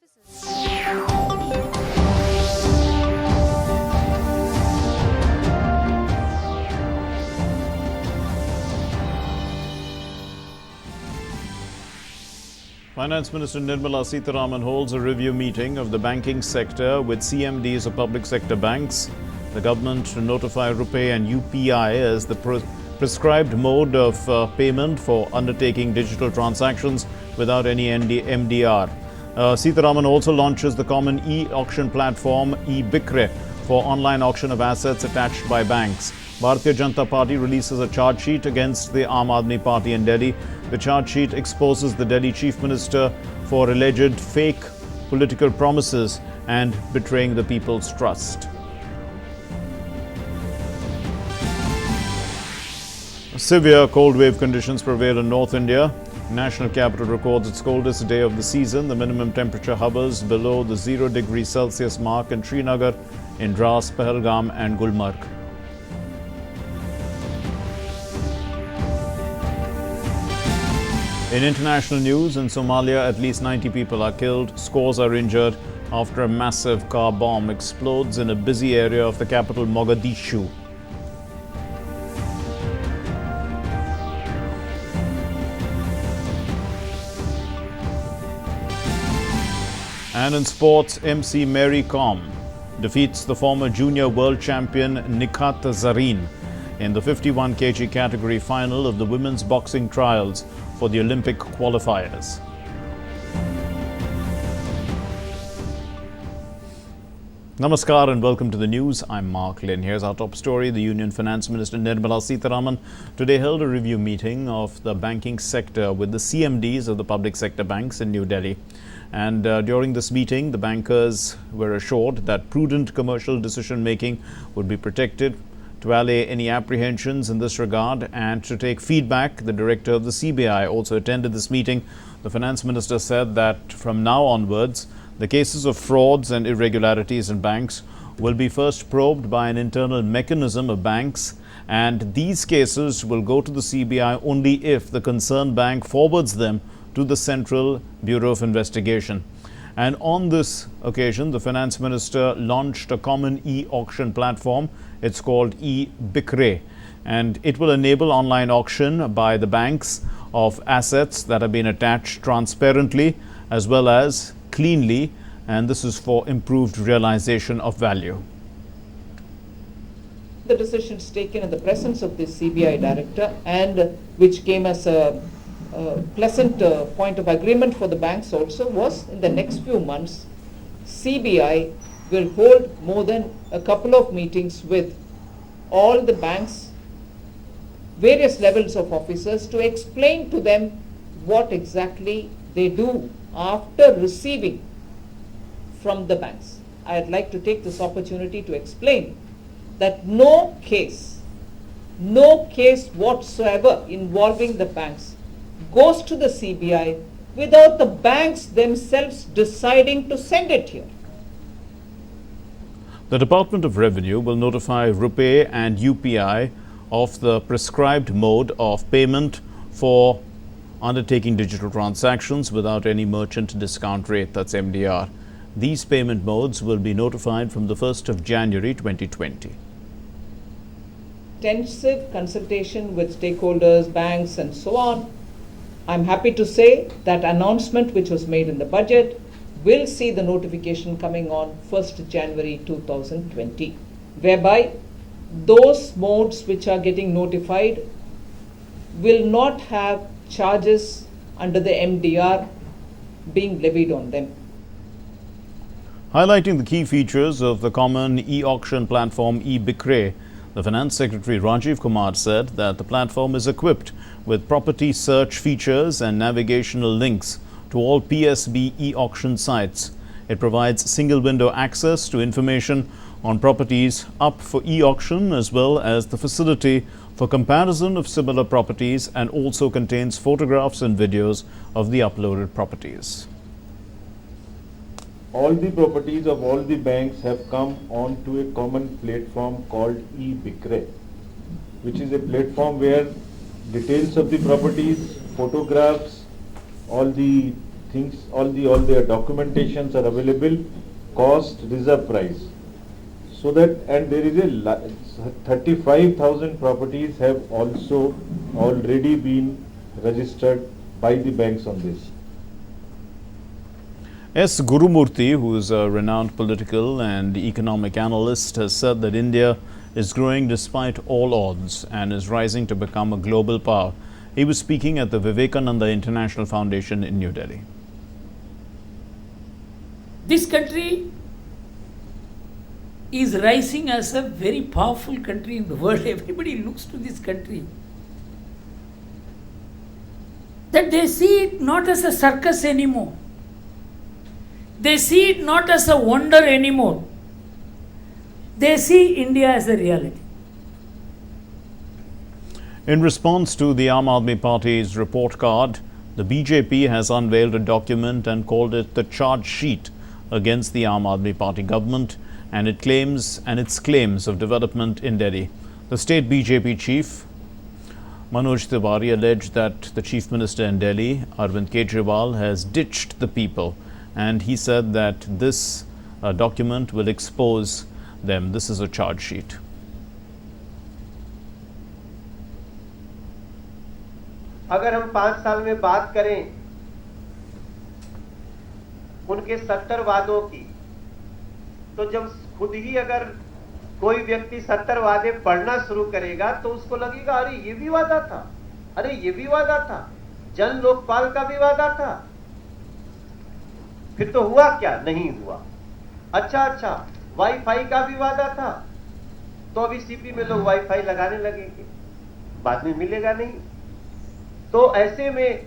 offices. Finance Minister Nirmala Sitharaman holds a review meeting of the banking sector with CMDs of public sector banks. The government to notify RuPay and UPI as the prescribed mode of payment for undertaking digital transactions without any MDR. Sitharaman also launches the common e-auction platform eBikre for online auction of assets attached by banks. Bharatiya Janata Party releases a charge sheet against the Aam Aadmi Party in Delhi. The charge sheet exposes the Delhi Chief Minister for alleged fake political promises and betraying the people's trust. Severe cold wave conditions prevail in North India. National capital records its coldest day of the season. The minimum temperature hovers below the 0 degrees Celsius mark in Srinagar, in Dras, Pahalgam and Gulmarg. In international news, in Somalia, at least 90 people are killed, scores are injured after a massive car bomb explodes in a busy area of the capital Mogadishu. And in sports, MC Mary Kom defeats the former junior world champion Nikhat Zareen in the 51 kg category final of the women's boxing trials for the Olympic qualifiers. Namaskar and welcome to the news. I'm Mark Lynn. Here's our top story. The Union Finance Minister Nirmala Sitharaman today held a review meeting of the banking sector with the CMDs of the public sector banks in New Delhi. And during this meeting, the bankers were assured that prudent commercial decision-making would be protected. To allay any apprehensions in this regard and to take feedback, the director of the CBI also attended this meeting. The finance minister said that from now onwards, the cases of frauds and irregularities in banks will be first probed by an internal mechanism of banks, and these cases will go to the CBI only if the concerned bank forwards them to the Central Bureau of Investigation. And on this occasion, the finance minister launched a common e-auction platform. It's called eBikre, and it will enable online auction by the banks of assets that have been attached transparently as well as cleanly, and this is for improved realization of value. The decisions taken in the presence of the CBI director, and which came as a pleasant point of agreement for the banks also, was in the next few months CBI will hold more than a couple of meetings with all the banks, various levels of officers, to explain to them what exactly they do after receiving from the banks. I'd like to take this opportunity to explain that no case whatsoever involving the banks goes to the CBI without the banks themselves deciding to send it here. The Department of Revenue will notify RuPay and UPI of the prescribed mode of payment for undertaking digital transactions without any merchant discount rate, that's MDR. These payment modes will be notified from the 1st of January 2020. Intensive consultation with stakeholders, banks and so on. I'm happy to say that announcement which was made in the budget will see the notification coming on 1st January 2020, whereby those modes which are getting notified will not have charges under the MDR being levied on them. Highlighting the key features of the common e-auction platform eBikre, the Finance Secretary Rajiv Kumar said that the platform is equipped with property search features and navigational links to all PSB e-auction sites. It provides single-window access to information on properties up for e-auction as well as the facility for comparison of similar properties, and also contains photographs and videos of the uploaded properties. All the properties of all the banks have come onto a common platform called eBikre, which is a platform where details of the properties, photographs, all the things, all their documentations are available, cost, reserve price. So that, and there is a 35,000 properties have also already been registered by the banks on this. S. Gurumurthy, who is a renowned political and economic analyst, has said that India is growing despite all odds and is rising to become a global power. He was speaking at the Vivekananda International Foundation in New Delhi. This country is rising as a very powerful country in the world. Everybody looks to this country. That they see it not as a circus anymore. They see it not as a wonder anymore. They see India as a reality. In response to the Aam Aadmi Party's report card, the BJP has unveiled a document and called it the charge sheet against the Aam Aadmi Party government and its claims of development in Delhi. The state BJP chief, Manoj Tiwari, alleged that the chief minister in Delhi, Arvind Kejriwal, has ditched the people, and he said that this document will expose them. This is a charge sheet. अगर हम 5 साल में बात करें उनके 70 वादों की, तो जब खुद ही अगर कोई व्यक्ति 70 वादे पढ़ना शुरू करेगा तो उसको लगेगा अरे ये भी वादा था, अरे ये भी वादा था, जन लोकपाल का भी वादा था, फिर तो हुआ क्या? नहीं हुआ। अच्छा, वाईफाई का भी वादा था, तो अभी सीपी में लोग वाईफाई लगाने लगेंगे, बाद में मिलेगा नहीं। तो ऐसे में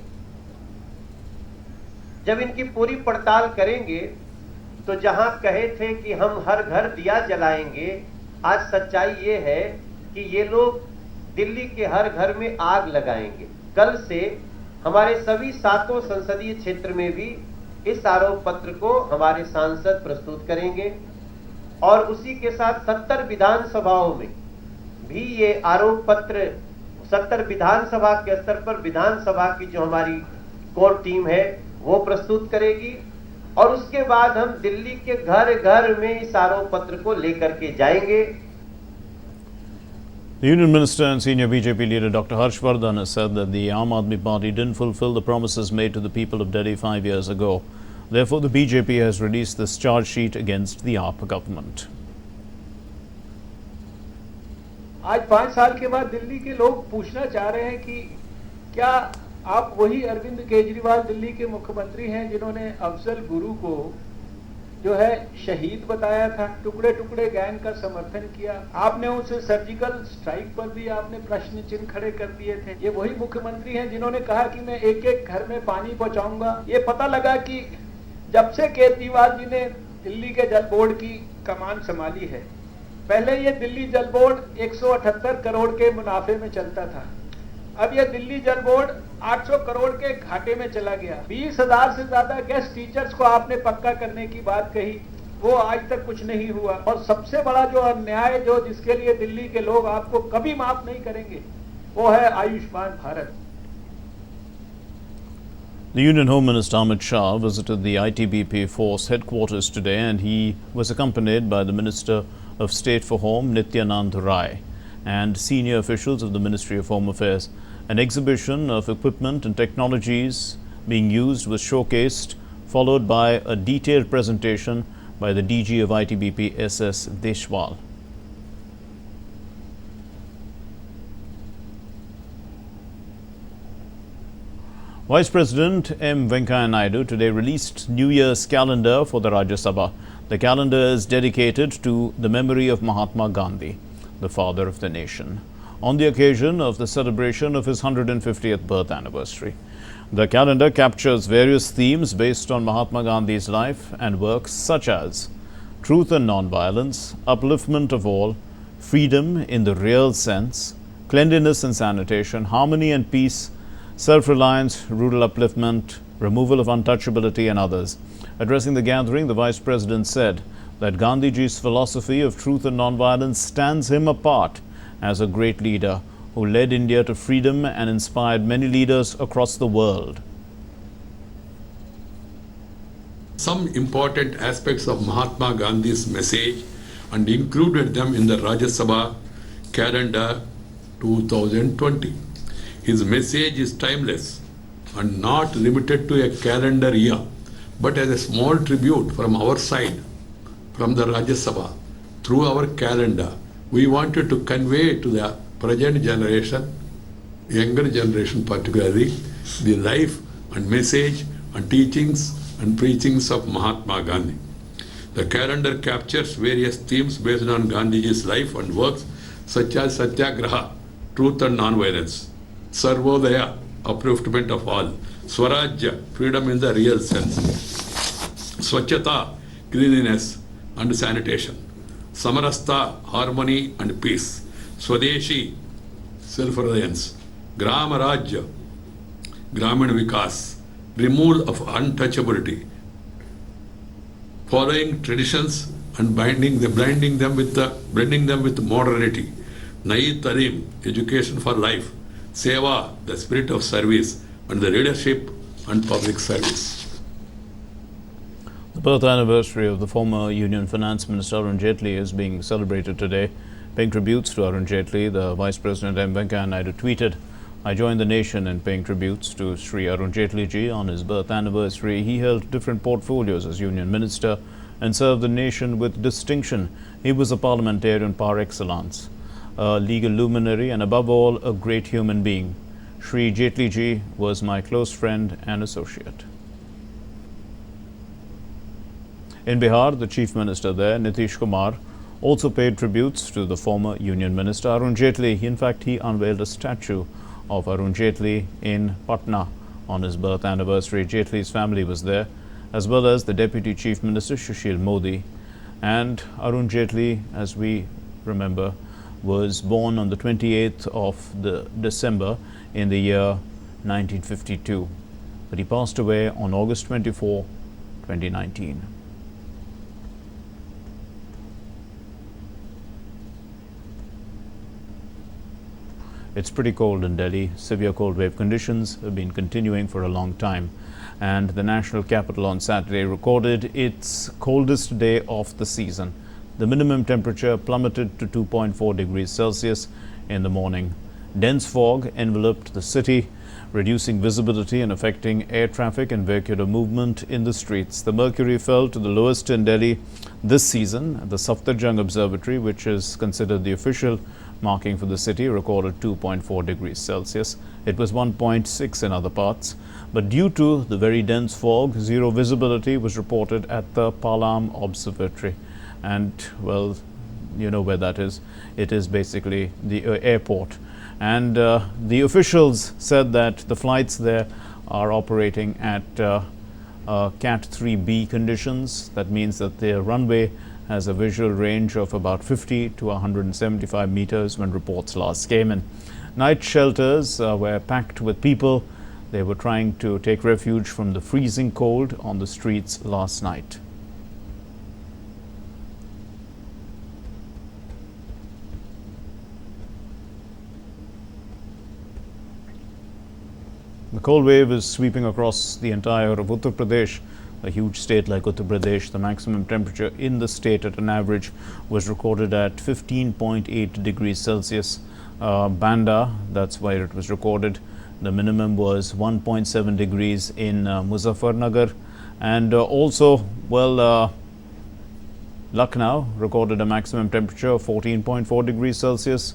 जब इनकी पूरी पड़ताल करेंगे तो जहां कहे थे कि हम हर घर दिया जलाएंगे, आज सच्चाई ये है कि ये लोग दिल्ली के हर घर में आग लगाएंगे। कल से हमारे सभी 7 संसदीय क्षेत्र में भी इस आरोप पत्र को हमारे सांसद प्रस्तुत करेंगे और उसी के साथ 70 विधानसभाओं में भी ये आरोप पत्र 70 विधानसभा के स्तर पर विधानसभा की जो हमारी कोर टीम है वो प्रस्तुत करेगी और उसके बाद हम दिल्ली के घर घर में इस आरोप पत्र को लेकर के जाएंगे। The Union Minister and senior BJP leader Dr. Harshvardhan has said that the Aam Aadmi Party didn't fulfill the promises made to the people of Delhi 5 years ago. Therefore, the BJP has released this charge sheet against the AAP government. आज 5 साल के बाद दिल्ली के लोग पूछना चाह रहे हैं कि क्या आप वही अरविंद केजरीवाल दिल्ली के मुख्यमंत्री हैं जिन्होंने अफजल गुरु को जो है शहीद बताया था, टुकड़े टुकड़े गैंग का समर्थन किया, आपने उसे सर्जिकल स्ट्राइक पर भी आपने प्रश्न चिन्ह खड़े कर दिए थे। ये वही मुख्यमंत्री हैं जिन्होंने कहा कि मैं एक एक घर में पानी पहुंचाऊंगा। ये पता लगा कि जब से केजरीवाल जी ने दिल्ली के जल बोर्ड की कमान संभाली है, पहले ये दिल्ली जल बोर्ड 178 करोड़ के मुनाफे में चलता था, अब ये दिल्ली जल बोर्ड 800 करोड़ के घाटे में चला गया। 20,000 से ज्यादा गेस्ट टीचर्स को आपने पक्का करने की बात कही, वो आज तक कुछ नहीं हुआ। और सबसे बड़ा जो अन्याय जो जिसके लिए दिल्ली के लोग आपको कभी माफ नहीं करेंगे वो है Ayushman Bharat. The Union Home Minister Amit Shah visited the ITBP force headquarters today and he was accompanied by the Minister of State for Home Nityanand Rai and senior officials of the Ministry of Home Affairs. An exhibition of equipment and technologies being used was showcased, followed by a detailed presentation by the DG of ITBP SS Deshwal. Vice President M. Venkaiah Naidu today released New Year's calendar for the Rajya Sabha. The calendar is dedicated to the memory of Mahatma Gandhi, the father of the nation, on the occasion of the celebration of his 150th birth anniversary. The calendar captures various themes based on Mahatma Gandhi's life and works such as truth and non-violence, upliftment of all, freedom in the real sense, cleanliness and sanitation, harmony and peace, self-reliance, rural upliftment, removal of untouchability and others. Addressing the gathering, the Vice President said that Gandhiji's philosophy of truth and non-violence stands him apart as a great leader who led India to freedom and inspired many leaders across the world. some important aspects of Mahatma Gandhi's message and included them in the Rajya Sabha calendar 2020. His message is timeless and not limited to a calendar year, but as a small tribute from our side, from the Rajya Sabha, through our calendar, we wanted to convey to the present generation, younger generation particularly, the life and message and teachings and preachings of Mahatma Gandhi. The calendar captures various themes based on Gandhiji's life and works such as Satyagraha, truth and non-violence, Sarvodaya, upliftment of all, Swarajya, freedom in the real sense, Swachhata, cleanliness and sanitation, Samarastha, harmony and peace, Swadeshi, self-reliance, Grama Rajya, Gramin Vikas, removal of untouchability, following traditions and blending them with modernity, Nai Talim, education for life, Seva, the spirit of service, and the leadership and public service. The birth anniversary of the former Union Finance Minister Arun Jaitley is being celebrated today. Paying tributes to Arun Jaitley, the Vice President M. Venkaiah Naidu tweeted, "I join the nation in paying tributes to Sri Arun Jaitley ji on his birth anniversary. He held different portfolios as Union Minister and served the nation with distinction. He was a parliamentarian par excellence, a legal luminary and above all a great human being. Sri Jaitley ji was my close friend and associate." In Bihar, the Chief Minister there, Nitish Kumar, also paid tributes to the former Union Minister Arun Jaitley. In fact, he unveiled a statue of Arun Jaitley in Patna on his birth anniversary. Jaitley's family was there, as well as the Deputy Chief Minister Sushil Modi. And Arun Jaitley, as we remember, was born on the 28th of December in the year 1952. But he passed away on August 24, 2019. It's pretty cold in Delhi. Severe cold wave conditions have been continuing for a long time. And the national capital on Saturday recorded its coldest day of the season. The minimum temperature plummeted to 2.4 degrees Celsius in the morning. Dense fog enveloped the city, reducing visibility and affecting air traffic and vehicular movement in the streets. The mercury fell to the lowest in Delhi this season. At the Safdarjung Observatory, which is considered the official marking for the city, recorded 2.4 degrees Celsius. It was 1.6 in other parts. But due to the very dense fog, zero visibility was reported at the Palam Observatory. And, well, you know where that is. It is basically the airport. And the officials said that the flights there are operating at Cat 3B conditions. That means that the runway has a visual range of about 50 to 175 meters when reports last came in. Night shelters were packed with people. They were trying to take refuge from the freezing cold on the streets last night. The cold wave is sweeping across the entire of Uttar Pradesh. A huge state like Uttar Pradesh, the maximum temperature in the state at an average was recorded at 15.8 degrees Celsius. Banda, that's where it was recorded. The minimum was 1.7 degrees in Muzaffarnagar. And also, Lucknow recorded a maximum temperature of 14.4 degrees Celsius,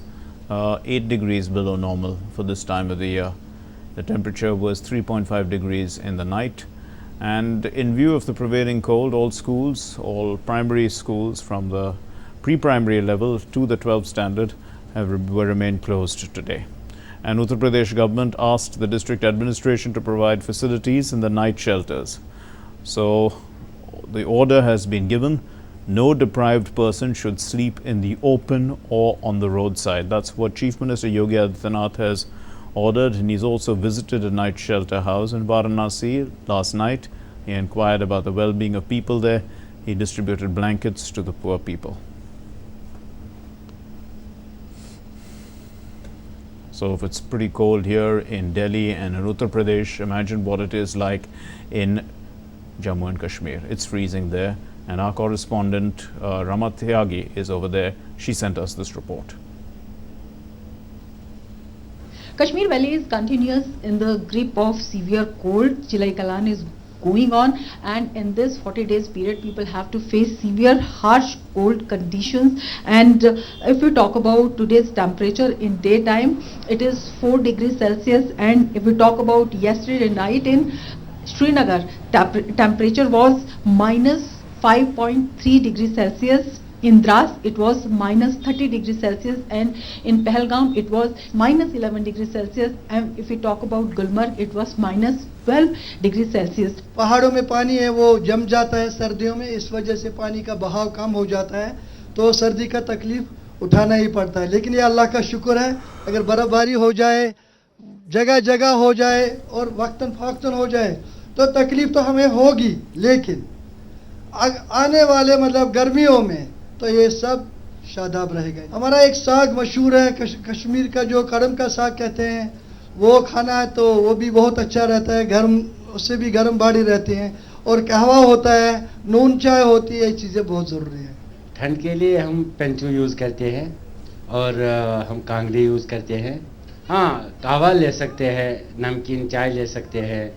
8 degrees below normal for this time of the year. The temperature was 3.5 degrees in the night. And in view of the prevailing cold, all schools, all primary schools from the pre-primary level to the 12th standard were remained closed today. And Uttar Pradesh government asked the district administration to provide facilities in the night shelters. So the order has been given. No deprived person should sleep in the open or on the roadside. That's what Chief Minister Yogi Adityanath has ordered, and he's also visited a night shelter house in Varanasi last night. He inquired about the well-being of people there. He distributed blankets to the poor people. So if it's pretty cold here in Delhi and in Uttar Pradesh, imagine what it is like in Jammu and Kashmir. It's freezing there, and our correspondent Rama Tyagi is over there. She sent us this report. Kashmir Valley is continuous in the grip of severe cold. Chilai Kalan is going on, and in this 40 days period people have to face severe harsh cold conditions. And if we talk about today's temperature in daytime, it is 4 degrees Celsius, and if we talk about yesterday night in Srinagar, temperature was minus 5.3 degrees Celsius. In Dras, it was minus 30 degrees Celsius, and in Pahalgam, it was minus 11 degrees Celsius. And if we talk about Gulmarg, it was minus 12 degrees Celsius. पहाड़ों में पानी है वो जम जाता है सर्दियों में, इस वजह से पानी का बहाव कम हो जाता है, तो सर्दी का तकलीफ उठाना ही पड़ता है. लेकिन ये अल्लाह का शुक्र है, अगर बर्फबारी हो जाए, जगह जगह हो जाए और वक्तन फ़वक्तन हो जाए तो तकलीफ तो हमें होगी, लेकिन आने वाले मतलब गर्मियों में तो ये सब शादाब रहेगा. हमारा एक साग मशहूर है कश्मीर का, जो कड़म का साग कहते हैं, वो खाना है तो वो भी बहुत अच्छा रहता है, गर्म, उससे भी गर्म बाड़ी रहती हैं. और कहवा होता है, नून चाय होती है, ये चीज़ें बहुत ज़रूरी है. ठंड के लिए हम पेंचू यूज़ करते हैं और हम कांगड़ी यूज़ करते हैं. हाँ, कहवा ले सकते हैं, नमकीन चाय ले सकते हैं,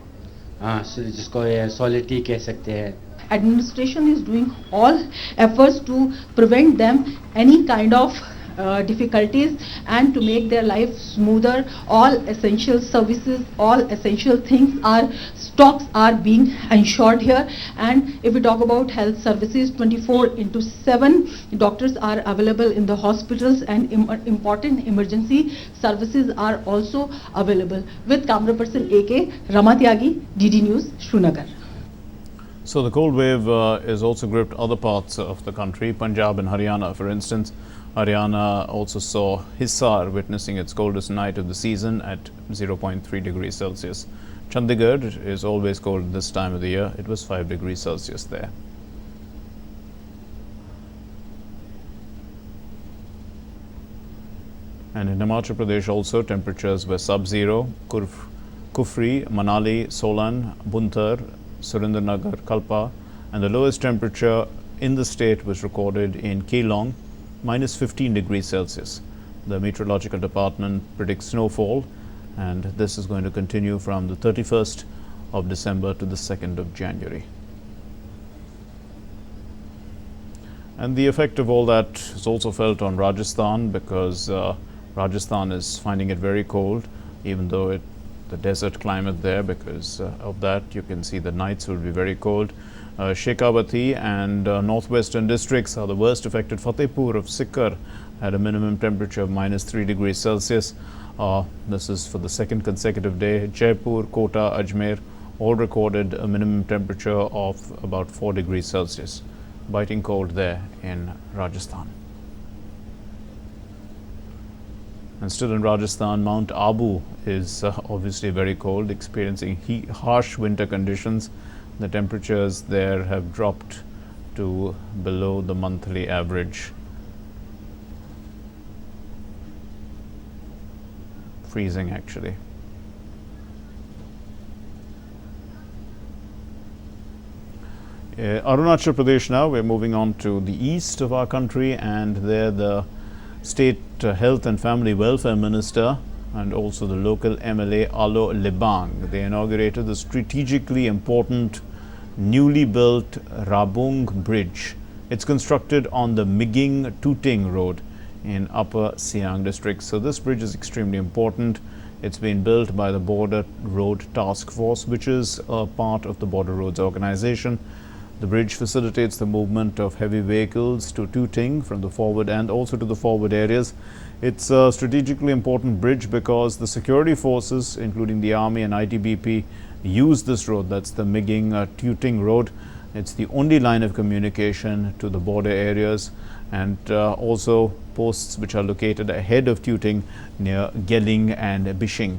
हाँ, जिसको सॉलिड टी कह सकते हैं. Administration is doing all efforts to prevent them any kind of difficulties and to make their life smoother. All essential services, all essential things are stocks are being ensured here. And if we talk about health services, 24/7 doctors are available in the hospitals, and important emergency services are also available. With camera person AK Ramatyagi, DD News, Srinagar. So the cold wave is also gripped other parts of the country, Punjab and Haryana. For instance, Haryana also saw Hisar witnessing its coldest night of the season at 0.3 degrees Celsius. Chandigarh is always cold this time of the year. It was 5 degrees Celsius there. And in Himachal Pradesh also, temperatures were sub-zero. Kufri, Manali, Solan, Buntar, Surendranagar, Kalpa, and the lowest temperature in the state was recorded in Keelong, minus 15 degrees Celsius. The meteorological department predicts snowfall, and this is going to continue from the 31st of December to the 2nd of January. And the effect of all that is also felt on Rajasthan, because Rajasthan is finding it very cold, even though the desert climate there. Because of that, you can see the nights will be very cold. Shekhawati and northwestern districts are the worst affected. Fatehpur of Sikar had a minimum temperature of minus 3 degrees Celsius. This is for the second consecutive day. Jaipur, Kota, Ajmer all recorded a minimum temperature of about 4 degrees Celsius. Biting cold there in Rajasthan. And still in Rajasthan, Mount Abu is obviously very cold, experiencing harsh winter conditions. The temperatures there have dropped to below the monthly average. Freezing, actually. Arunachal Pradesh now, we're moving on to the east of our country, and there the State Health and Family Welfare Minister and also the local MLA Alo Libang, they inaugurated the strategically important newly built Rabung Bridge. It's constructed on the Miging-Tuting Road in Upper Siang district. So this bridge is extremely important. It's been built by the Border Road Task Force, which is a part of the Border Roads organization. The bridge facilitates the movement of heavy vehicles to Tuting from the forward and also to the forward areas. It's a strategically important bridge because the security forces, including the Army and ITBP, use this road. That's the Miging-Tuting Road. It's the only line of communication to the border areas, and also posts which are located ahead of Tuting near Geling and Bishing.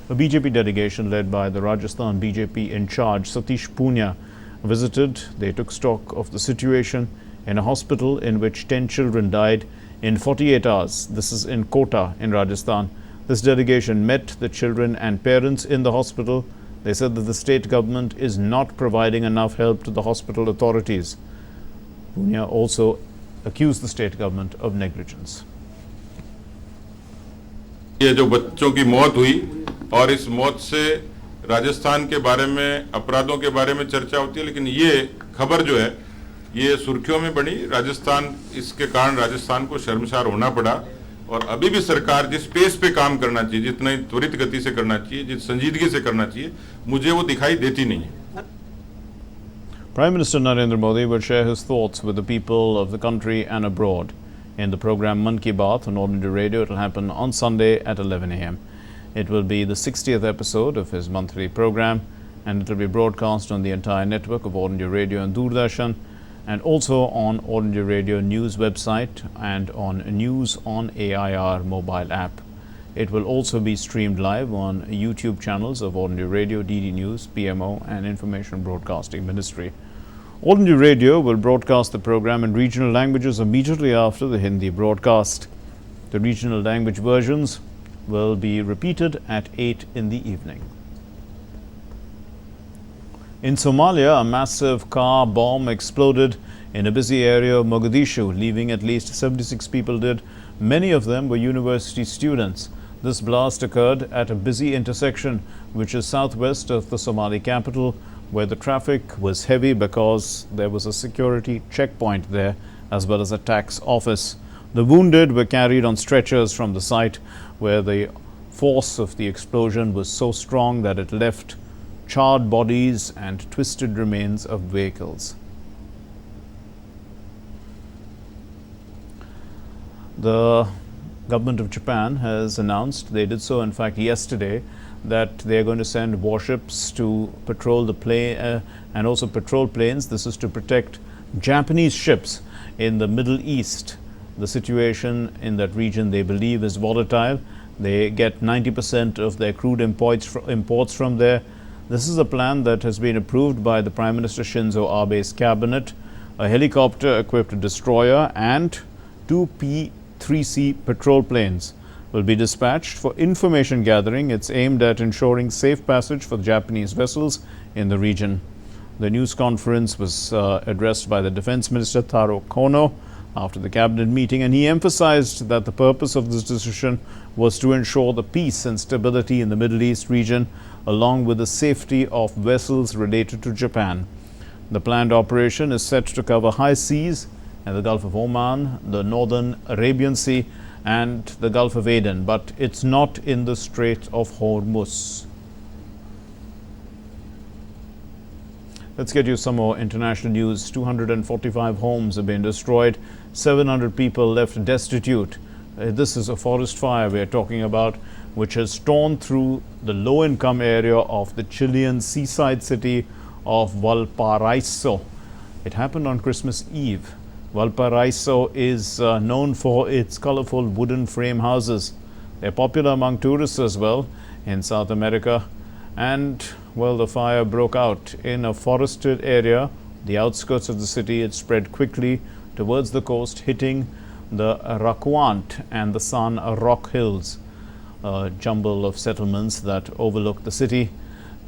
A BJP delegation led by the Rajasthan BJP in charge, Satish Punia, visited. They took stock of the situation in a hospital in which 10 children died in 48 hours. This is in Kota in Rajasthan. This delegation met the children and parents in the hospital. They said that the state government is not providing enough help to the hospital authorities. Punia also accused the state government of negligence. ये जो बच्चों की मौत हुई और इस मौत से राजस्थान के बारे में, अपराधों के बारे में चर्चा होती है, लेकिन ये खबर जो है ये सुर्खियों में बनी। राजस्थान, इसके कारण राजस्थान को शर्मसार होना पड़ा। और अभी भी सरकार जिस पेस पे काम करना चाहिए, जितना त्वरित गति से करना चाहिए, जिस संजीदगी से करना चाहिए, मुझे वो दिखाई देती नहीं है। Prime Minister Narendra Modi will share his thoughts with the people of the country and abroad in the program Mann Ki Baat on All India Radio. It will happen on Sunday at 11 a.m. It will be the 60th episode of his monthly program, and it will be broadcast on the entire network of All India Radio and Doordarshan, and also on All India Radio News website and on News on AIR mobile app. It will also be streamed live on YouTube channels of All India Radio, DD News, PMO and Information Broadcasting Ministry. All India Radio will broadcast the program in regional languages immediately after the Hindi broadcast. The regional language versions will be repeated at 8 in the evening. In Somalia, a massive car bomb exploded in a busy area of Mogadishu, leaving at least 76 people dead. Many of them were university students. This blast occurred at a busy intersection which is southwest of the Somali capital, where the traffic was heavy because there was a security checkpoint there as well as a tax office. The wounded were carried on stretchers from the site, where the force of the explosion was so strong that it left charred bodies and twisted remains of vehicles. The government of Japan has announced, they did so in fact yesterday, that they are going to send warships to patrol the plane and also patrol planes. This is to protect Japanese ships in the Middle East. The situation in that region, they believe, is volatile. They get 90% of their crude imports from there. This is a plan that has been approved by the Prime Minister Shinzo Abe's cabinet. A helicopter-equipped destroyer and 2 P-3C patrol planes will be dispatched for information gathering. It's aimed at ensuring safe passage for Japanese vessels in the region. The news conference was addressed by the Defense Minister Taro Kono after the cabinet meeting, and he emphasized that the purpose of this decision was to ensure the peace and stability in the Middle East region, along with the safety of vessels related to Japan. The planned operation is set to cover high seas and the Gulf of Oman, the Northern Arabian Sea and the Gulf of Aden, but it's not in the Strait of Hormuz. Let's get you some more international news. 245 homes have been destroyed, 700 people left destitute. This is a forest fire we are talking about, which has torn through the low-income area of the Chilean seaside city of Valparaiso. It happened on Christmas Eve. Valparaiso is known for its colorful wooden frame houses. They're popular among tourists as well in South America. And, well, the fire broke out in a forested area, the outskirts of the city. It spread quickly towards the coast, hitting the Raquant and the San Roque Hills, a jumble of settlements that overlook the city.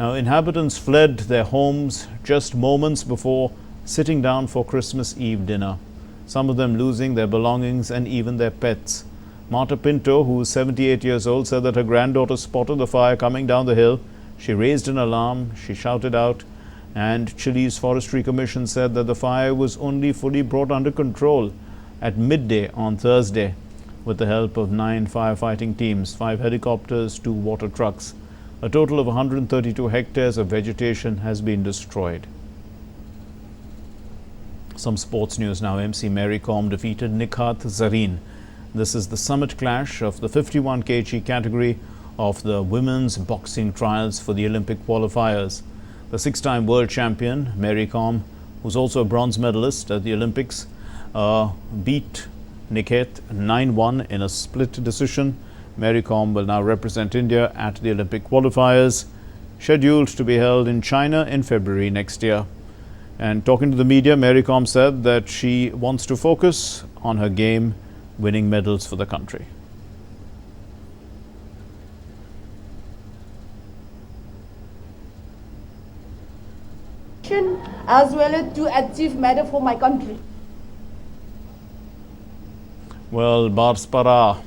Now, inhabitants fled their homes just moments before sitting down for Christmas Eve dinner, some of them losing their belongings and even their pets. Marta Pinto, who is 78 years old, said that her granddaughter spotted the fire coming down the hill. She raised an alarm, she shouted out, and Chile's Forestry Commission said that the fire was only fully brought under control at midday on Thursday with the help of 9 firefighting teams, 5 helicopters, 2 water trucks. A total of 132 hectares of vegetation has been destroyed. Some sports news now. MC Mary Kom defeated Nikhat Zareen. This is the summit clash of the 51 kg category of the women's boxing trials for the Olympic qualifiers. The 6-time world champion Mary Kom, who's also a bronze medalist at the Olympics, beat Nikhat 9-1 in a split decision. Mary Kom will now represent India at the Olympic qualifiers, scheduled to be held in China in February next year. And talking to the media, Mary Kom said that she wants to focus on her game, winning medals for the country. nation as well as to achieve matter for my country. Well, Barsapara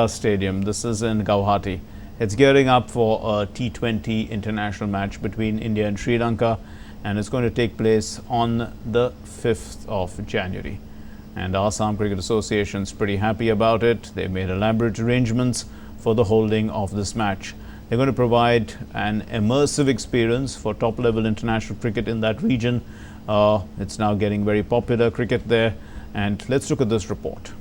Stadium, this is in Guwahati. It's gearing up for a T20 international match between India and Sri Lanka, and it's going to take place on the 5th of January. And Assam Cricket Association is pretty happy about it. They've made elaborate arrangements for the holding of this match. They're going to provide an immersive experience for top-level international cricket in that region. It's now getting very popular cricket there. And let's look at this report.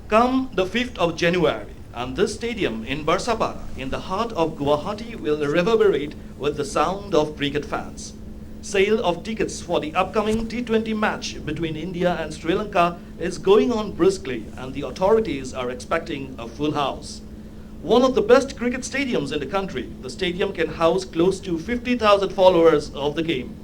Come the 5th of January, and this stadium in Barsapara, in the heart of Guwahati, will reverberate with the sound of cricket fans. Sale of tickets for the upcoming T20 match between India and Sri Lanka is going on briskly, and the authorities are expecting a full house. One of the best cricket stadiums in the country, the stadium can house close to 50,000 followers of the game.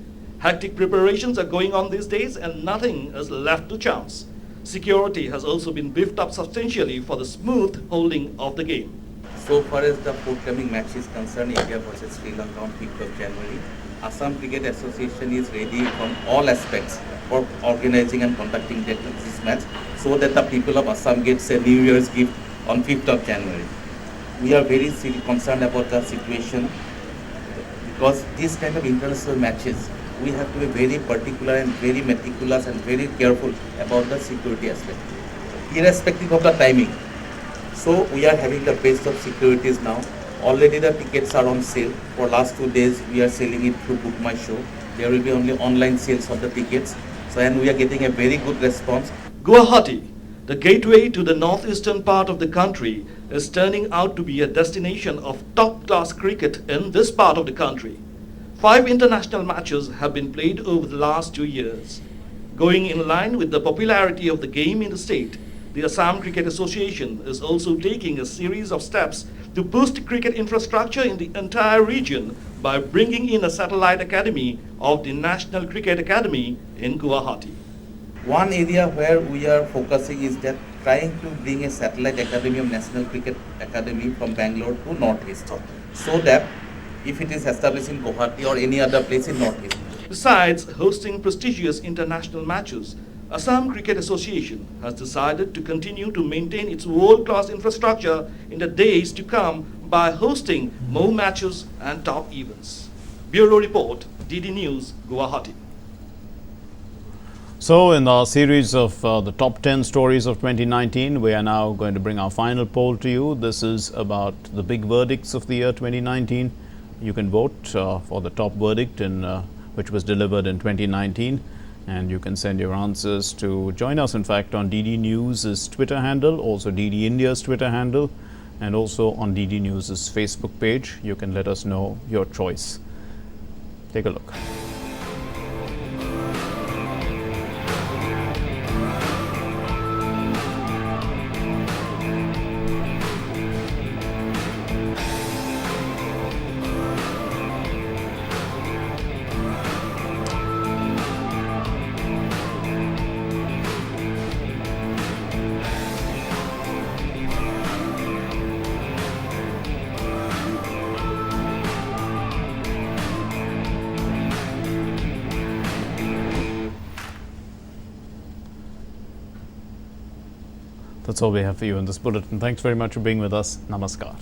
Hectic preparations are going on these days, and nothing is left to chance. Security has also been beefed up substantially for the smooth holding of the game. So far as the forthcoming match is concerned, India versus Sri Lanka on 5th of January, Assam Cricket Association is ready from all aspects for organizing and conducting this match so that the people of Assam gets a New Year's gift on 5th of January. We are very concerned about the situation because these kind of international matches, we have to be very particular and very meticulous and very careful about the security aspect, irrespective of the timing. So we are having the best of securities now. Already the tickets are on sale. For last 2 days, we are selling it through Book My Show. There will be only online sales of the tickets. So, and we are getting a very good response. Guwahati, the gateway to the northeastern part of the country, is turning out to be a destination of top-class cricket in this part of the country. 5 international matches have been played over the last 2 years. Going in line with the popularity of the game in the state, the Assam Cricket Association is also taking a series of steps to boost cricket infrastructure in the entire region by bringing in a satellite academy of the National Cricket Academy in Guwahati. One area where we are focusing is that trying to bring a satellite academy of National Cricket Academy from Bangalore to Northeast, so that if it is established in Guwahati or any other place in Northeast. Besides hosting prestigious international matches, Assam Cricket Association has decided to continue to maintain its world-class infrastructure in the days to come by hosting more matches and top events. Bureau Report, DD News, Guwahati. So in our series of the top 10 stories of 2019, we are now going to bring our final poll to you. This is about the big verdicts of the year 2019. You can vote for the top verdict which was delivered in 2019. And you can send your answers to join us, in fact, on DD News' Twitter handle, also DD India's Twitter handle, and also on DD News' Facebook page. You can let us know your choice. Take a look. That's all we have for you in this bulletin. Thanks very much for being with us. Namaskar.